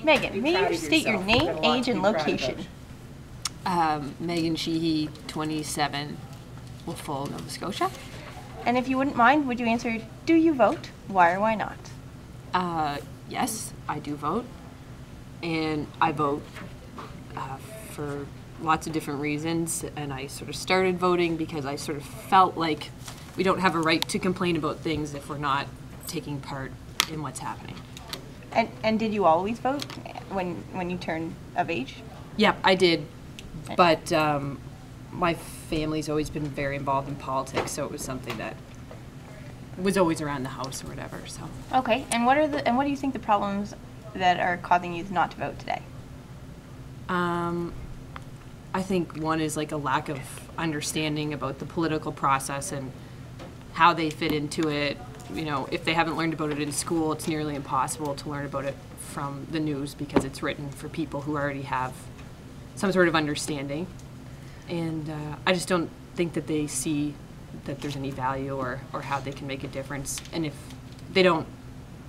Megan, may you state your name, age, and location? Megan Sheehy, 27, Wolfville, Nova Scotia. And if you wouldn't mind, would you answer, do you vote? Why or why not? Yes, I do vote. And I vote for lots of different reasons. And I sort of started voting because I sort of felt like we don't have a right to complain about things if we're not taking part in what's happening. And did you always vote when you turned of age? Yeah, I did. But my family's always been very involved in politics, so it was something that was always around the house or whatever. So. Okay. And what do you think the problems that are causing youth not to vote today? I think one is like a lack of understanding about the political process and how they fit into it. You know, if they haven't learned about it in school, it's nearly impossible to learn about it from the news because it's written for people who already have some sort of understanding. And I just don't think that they see that there's any value or how they can make a difference. And if they don't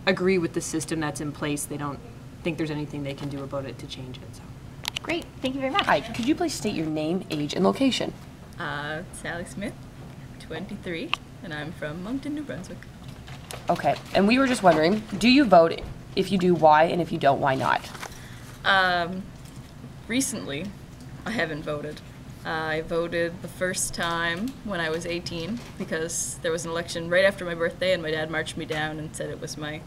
agree with the system that's in place, they don't think there's anything they can do about it to change it. So. Great, thank you very much. Hi, could you please state your name, age, and location? Sally Smith, 23, and I'm from Moncton, New Brunswick. Okay, and we were just wondering, do you vote? If you do, why? And if you don't, why not? Recently, I haven't voted. I voted the first time when I was 18 because there was an election right after my birthday and my dad marched me down and said it was my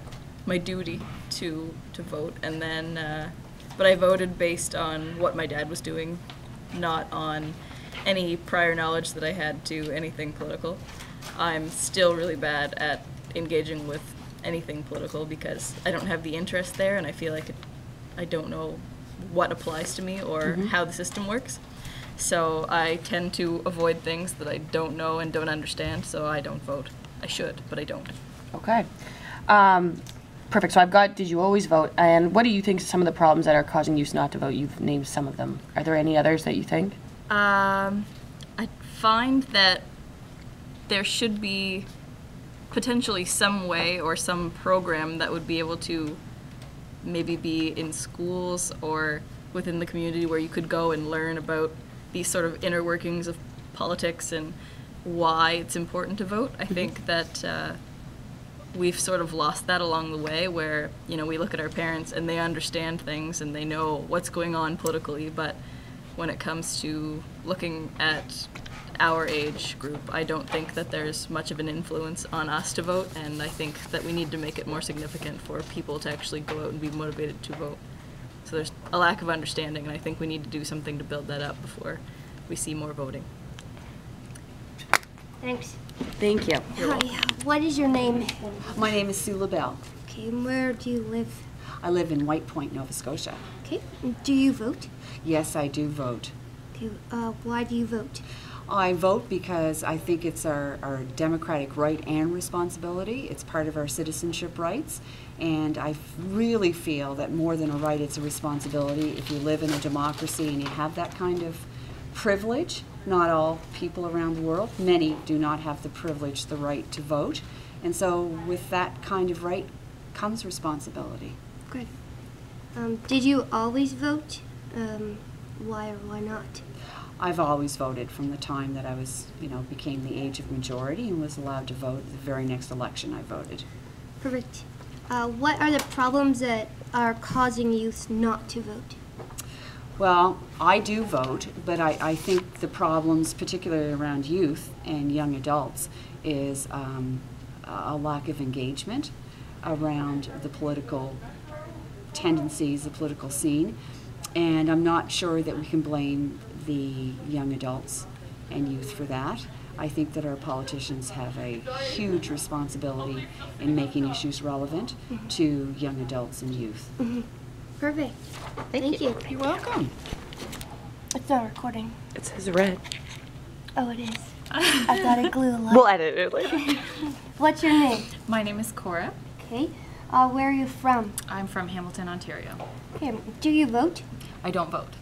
duty to vote. And then, but I voted based on what my dad was doing, not on any prior knowledge that I had to anything political. I'm still really bad at engaging with anything political because I don't have the interest there and I feel like I don't know what applies to me or how the system works. So I tend to avoid things that I don't know and don't understand, so I don't vote. I should, but I don't. Okay. Perfect. So I've got, did you always vote? And what do you think are some of the problems that are causing youth not to vote? You've named some of them. Are there any others that you think? I find that there should be potentially some way or some program that would be able to maybe be in schools or within the community where you could go and learn about these sort of inner workings of politics and why it's important to vote. I think that we've sort of lost that along the way where, you know, we look at our parents and they understand things and they know what's going on politically, but when it comes to looking at our age group, I don't think that there's much of an influence on us to vote, and I think that we need to make it more significant for people to actually go out and be motivated to vote. So there's a lack of understanding, and I think we need to do something to build that up before we see more voting. Thanks. Thank you. Hi, what is your name? My name is Sue LaBelle. Okay, and where do you live? I live in White Point, Nova Scotia. Okay, do you vote? Yes, I do vote. Okay, why do you vote? I vote because I think it's our democratic right and responsibility. It's part of our citizenship rights, and I really feel that more than a right, it's a responsibility. If you live in a democracy and you have that kind of privilege, not all people around the world, many do not have the privilege, the right to vote, and so with that kind of right comes responsibility. Good. Did you always vote? Why or why not? I've always voted from the time that I was, became the age of majority and was allowed to vote. The very next election I voted. Perfect. What are the problems that are causing youth not to vote? Well, I do vote, but I think the problems, particularly around youth and young adults, is a lack of engagement around the political tendencies, the political scene. And I'm not sure that we can blame the young adults and youth for that. I think that our politicians have a huge responsibility in making issues relevant to young adults and youth. Perfect. Thank you. You're welcome. It's not recording. It says red. Oh, it is. I thought I glued a lot. We'll edit it later. What's your name? My name is Cora. Okay. Where are you from? I'm from Hamilton, Ontario. Okay. Do you vote? I don't vote.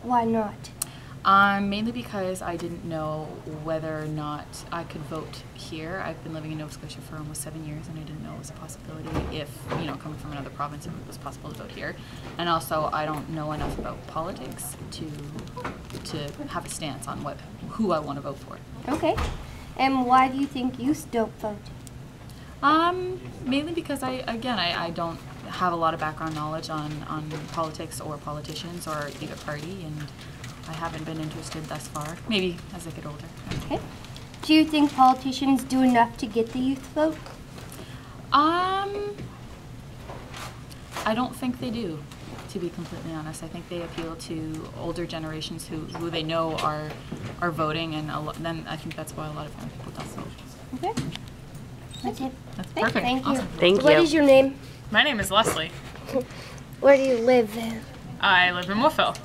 Why not? Mainly because I didn't know whether or not I could vote here. I've been living in Nova Scotia for almost 7 years, and I didn't know it was a possibility if, you know, coming from another province, if it was possible to vote here. And also, I don't know enough about politics to have a stance on who I want to vote for. Okay. And why do you think youth don't vote? Mainly because I don't have a lot of background knowledge on politics or politicians or either party, and I haven't been interested thus far. Maybe as I get older. Okay. Do you think politicians do enough to get the youth vote? I don't think they do, to be completely honest. I think they appeal to older generations who they know are voting, and then I think that's why a lot of young people don't vote. Okay. That's it. That's perfect. Thank you. Awesome. Thank What you. is your name? My name is Leslie. Where do you live? I live in Wolfville.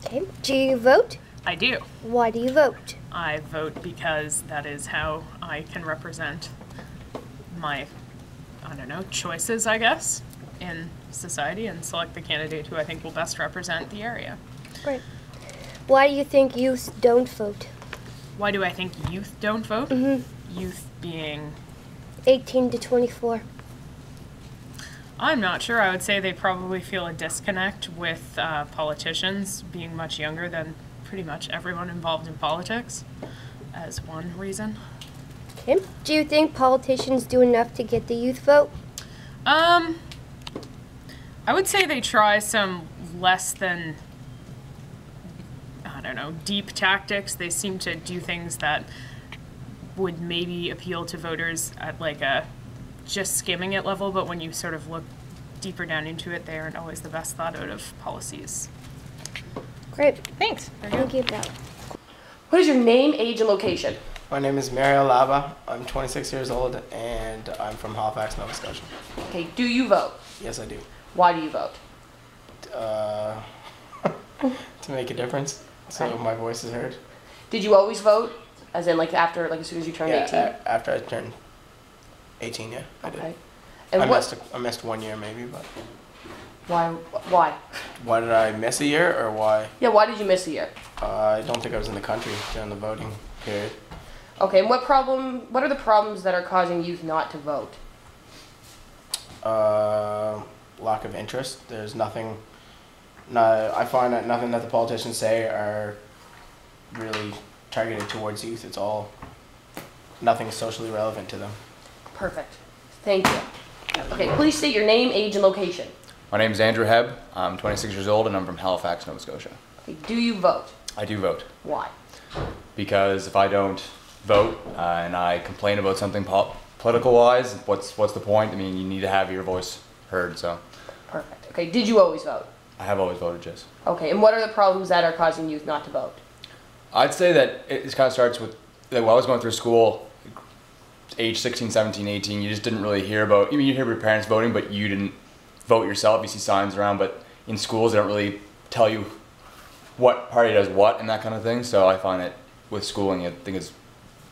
Okay. Do you vote? I do. Why do you vote? I vote because that is how I can represent my, I don't know, choices, I guess, in society and select the candidate who I think will best represent the area. Great. Why do you think youth don't vote? Why do I think youth don't vote? Youth being, 18 to 24. I'm not sure. I would say they probably feel a disconnect with politicians being much younger than pretty much everyone involved in politics as one reason. Okay. Do you think politicians do enough to get the youth vote? I would say they try some less than, I don't know, deep tactics. They seem to do things that would maybe appeal to voters at like a just skimming it level, but when you sort of look deeper down into it, they aren't always the best thought out of policies. Great. Thanks. Thank you, Belle. What is your name, age, and location? My name is Mario Lava. I'm 26 years old and I'm from Halifax, Nova Scotia. Okay, do you vote? Yes, I do. Why do you vote? To make a difference, so my voice is heard. Did you always vote? As in, like, after, like, as soon as you turned 18? After I turned 18, yeah, I did. Okay. And I missed 1 year maybe, but why? why did I miss a year or why? Yeah, why did you miss a year? I don't think I was in the country during the voting period. Okay, and what are the problems that are causing youth not to vote? Lack of interest. There's nothing. No, I find that nothing that the politicians say are really targeted towards youth. It's all nothing socially relevant to them. Perfect. Thank you. Okay, please state your name, age, and location. My name is Andrew Hebb. I'm 26 years old and I'm from Halifax, Nova Scotia. Okay, do you vote? I do vote. Why? Because if I don't vote and I complain about something political-wise, what's the point? I mean, you need to have your voice heard, so. Perfect. Okay, did you always vote? I have always voted, yes. Okay, and what are the problems that are causing youth not to vote? I'd say that it kind of starts with, like, while I was going through school, age 16, 17, 18, you just didn't really hear about, I mean, you hear your parents voting, but you didn't vote yourself. You see signs around, but in schools, they don't really tell you what party does what and that kind of thing. So I find that with schooling, I think it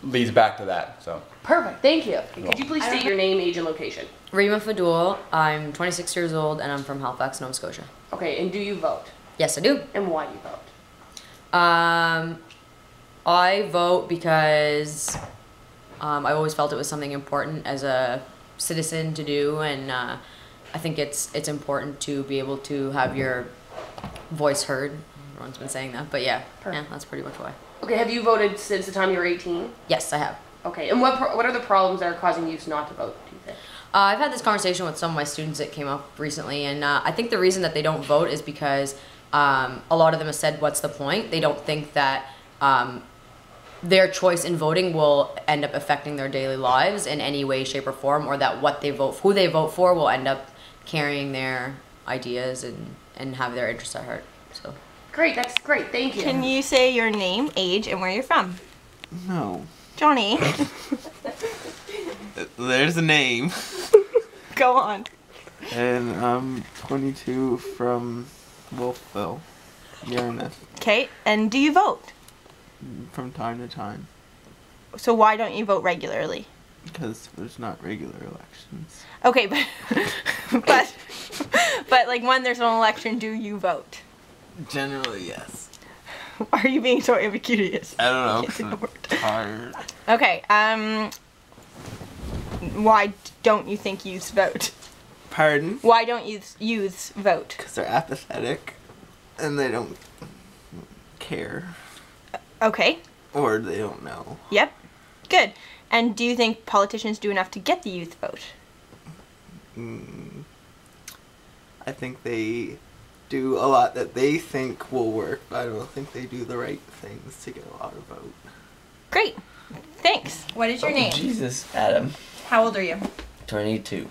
leads back to that, so. Perfect, thank you. Could you please state your name, age, and location? Rima Fadul, I'm 26 years old and I'm from Halifax, Nova Scotia. Okay, and do you vote? Yes, I do. And why do you vote? I vote because I always felt it was something important as a citizen to do, and I think it's important to be able to have your voice heard. Everyone's been saying that, but yeah, that's pretty much why. Okay, have you voted since the time you were 18? Yes, I have. Okay, and what are the problems that are causing youth not to vote, do you think? I've had this conversation with some of my students that came up recently, and I think the reason that they don't vote is because a lot of them have said, what's the point? They don't think that their choice in voting will end up affecting their daily lives in any way, shape, or form, or that who they vote for will end up carrying their ideas and have their interests at heart. So. Great, that's great, thank you. Can you say your name, age, and where you're from? No. Johnny. There's a name. Go on. And I'm 22 from Wolfville, Uranus. Okay, and do you vote? From time to time. So why don't you vote regularly? Because there's not regular elections. Okay, but like when there's an election, do you vote? Generally, yes. Why are you being so ambiguous? I don't know. Can't say the 'cause word. it's hard. Okay. Why don't you think youths vote? Pardon? Why don't youths vote? Because they're apathetic and they don't care. Okay. Or they don't know. Yep. Good. And do you think politicians do enough to get the youth vote? I think they do a lot that they think will work, but I don't think they do the right things to get a lot of vote. Great. Thanks. What is your name? Jesus, Adam. How old are you? 22.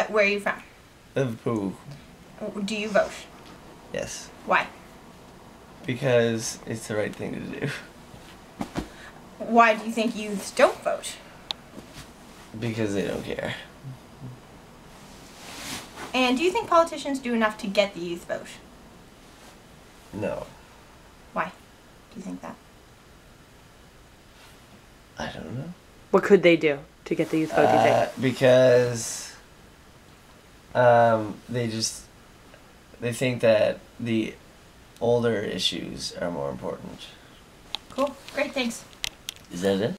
Where are you from? Liverpool. Do you vote? Yes. Why? Because it's the right thing to do. Why do you think youths don't vote? Because they don't care. And do you think politicians do enough to get the youth vote? No. Why do you think that? I don't know. What could they do to get the youth vote, do you think? Because they think that the older issues are more important. Cool. Great. Thanks. Is that it?